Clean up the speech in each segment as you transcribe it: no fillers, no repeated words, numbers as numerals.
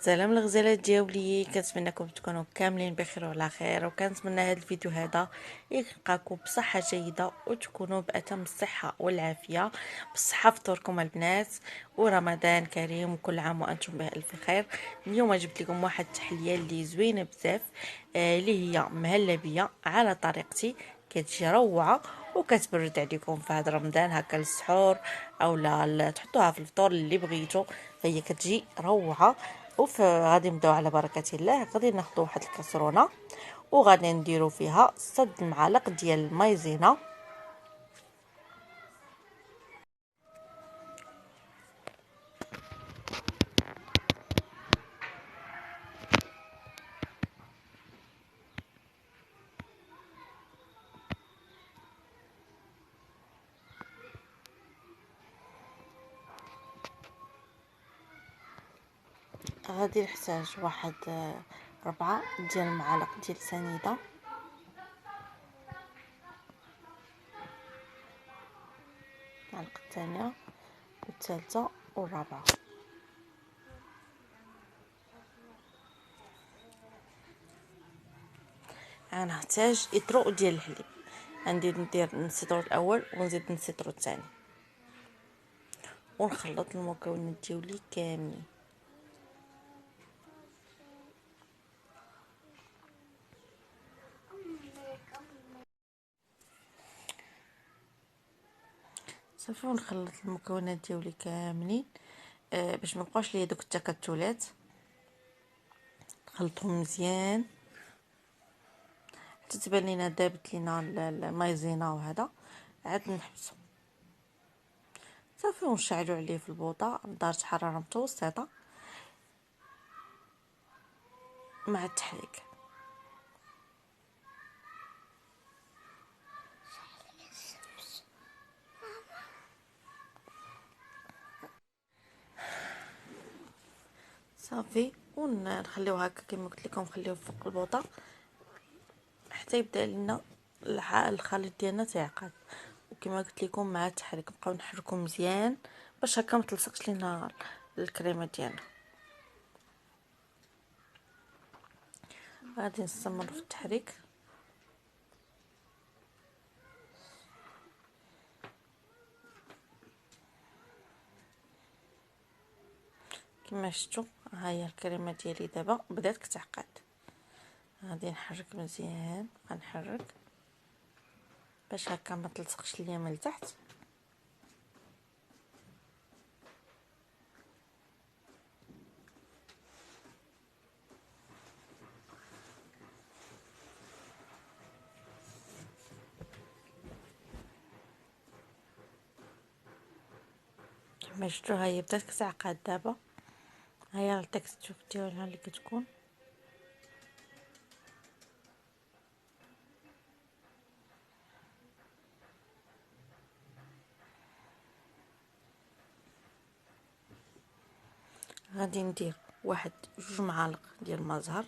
سلام الغزالات ديالي، كنتمنىكم تكونوا كاملين بخير وعلى خير. وكنتمنى هذا الفيديو هذا يلقاكم بصحه جيده وتكونوا باتم الصحه والعافيه. بالصحه فطوركم البنات، ورمضان كريم وكل عام وانتم بالف خير. اليوم جبت لكم واحد التحليه اللي زوينه بزاف، اللي هي مهلبيه على طريقتي، كتجي روعه وكتبرد عليكم في هذا رمضان هكا للسحور، او لا تحطوها في الفطور اللي بغيتو، فهي كتجي روعه. غادي نبداو على بركه الله. غادي ناخذ واحد الكاسرونه وغادي نديرو فيها 6 معالق ديال المايزينا. غادي نحتاج واحد 4 ديال المعالق ديال سنيده، المعلقه الثانيه والثالثه والرابعه. غنحتاج اطرو ديال الحليب، غندير السيترو الاول ونزيد السيترو الثاني ونخلط المكونات ديالي كاملين. صافي ونخلط المكونات ديالي كاملين باش ما يبقاوش ليا دوك التكتلات. نخلطهم مزيان حتى تبان لينا دابت لينا المايزينا، وهذا عاد نحبسو صافي ونشعلو عليه في البوطه بدرجه حراره متوسطه مع التحريك. صافي ونخليوه هكا كما قلت لكم، نخليوه فوق البوطه حتى يبدا لنا الخليط ديالنا تيعقد. وكما قلت لكم مع التحريك نبقاو نحركو مزيان باش هكا ما تلصقش لينا الكريمه ديالنا. غادي نستمر في التحريك. كما شفتوا ها هي الكريمه ديالي دابا بدات كتعقد. غادي نحرك مزيان، غنحرك باش هكا ما تلصقش ليا من التحت. كما شفتوا ها هي بدات كتعقد دابا. ها هي التكستور ديالها اللي كتكون. غادي ندير واحد 2 معالق ديال المزهر.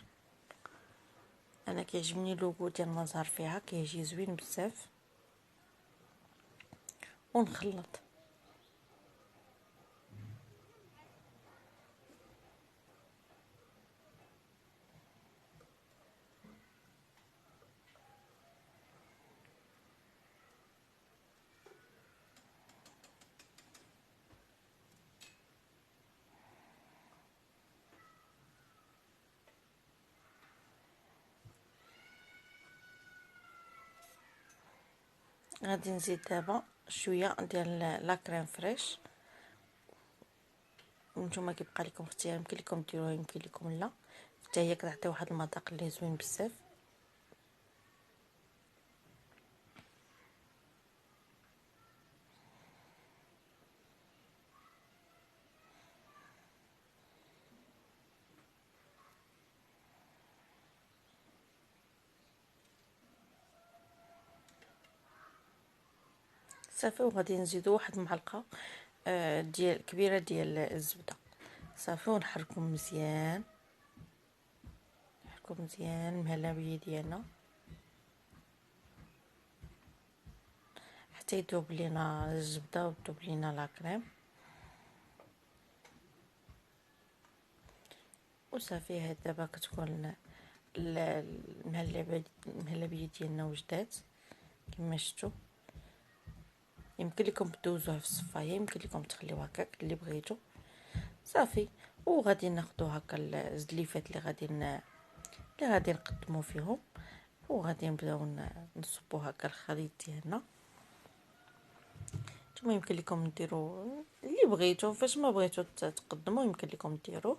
انا كيعجبني اللوغو ديال المزهر فيها، كيجي زوين بزاف. ونخلط غادي نزيد دابا شويه ديال لا كريم فريش. نتوما كيبقى لكم اختيار، يمكن لكم ديروها يمكن لكم لا، حتى هي كتعطي واحد المذاق اللي زوين بزاف. صافي وغادي نزيدو واحد المعلقه ديال كبيره ديال الزبده. صافي ونحركو مزيان، نحركو مزيان المهلبيه ديالنا حتى يذوب لينا الزبده وتذوب لينا لا كريم. وصافي. هاد دابا كتكون المهلبيه ديالنا وجدات كما شفتوا. يمكن لكم تدوزوها في الصفايه، يمكن لكم تخليوها هكاك اللي بغيتو صافي. وغادي ناخذ هكا الزليفات اللي غادي نقدموا فيهم، وغادي نبداو نصبوا هكا الخليط ديالنا. نتوما يمكن لكم ديروا اللي بغيتو، فاش ما بغيتو تقدموا يمكن لكم ديروا.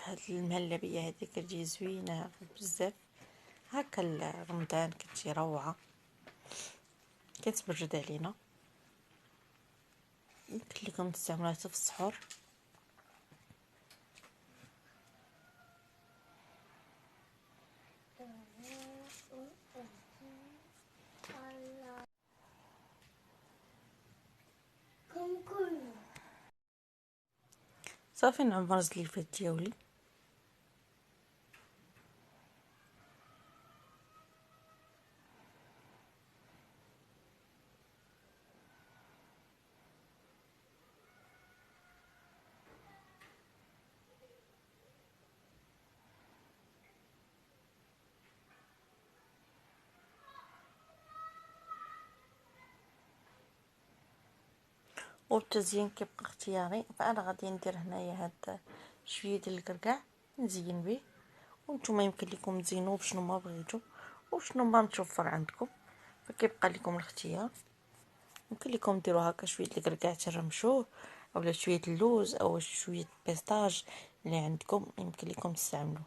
هاد المهلبيه هذه كتجي زوينه بزاف هكا. رمضان كتجي روعه، كتبرد علينا. يمكن لكم تستعملوها حتى في السحور. صافي نعمر الزليفات ديالي. والتزيين كيبقى اختياري، فانا غادي ندير هنايا هاد شويه ديال الكركاع نزين به، وانتم يمكن لكم تزينوه بشنو ما بغيتو وشنو ما متوفر عندكم، فكيبقى لكم الاختيار. يمكن لكم ديروا هكا شويه ديال الكركاع ترمشوه، اولا شويه اللوز او شويه بيستاج اللي عندكم يمكن لكم تستعملوه.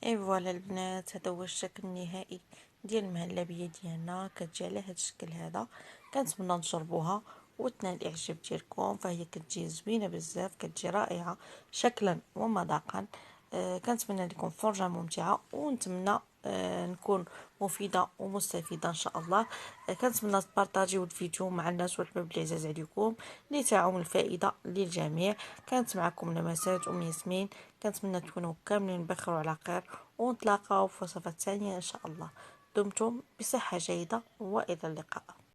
اي فوالا البنات، هذا هو الشكل النهائي ديال المهلبيه ديالنا. كتجي على هذا الشكل هذا. كنتمنى تجربوها وتنال الاعجاب ديالكم، فهي كتجي زوينه بزاف، كتجي رائعه شكلا ومذاقا. كنتمنى لكم فرجه ممتعه، ونتمنى نكون مفيده ومستفيده ان شاء الله. كنتمنى تبارطاجيو الفيديو مع الناس والحباب العزاز عليكم لتعم الفائده للجميع. كانت معكم لمسات ياسمين. كنتمنى تكونوا كاملين بخير وعلى خير، ونتلاقاو في وصفات ثانيه ان شاء الله. دمتم بصحه جيده والى اللقاء.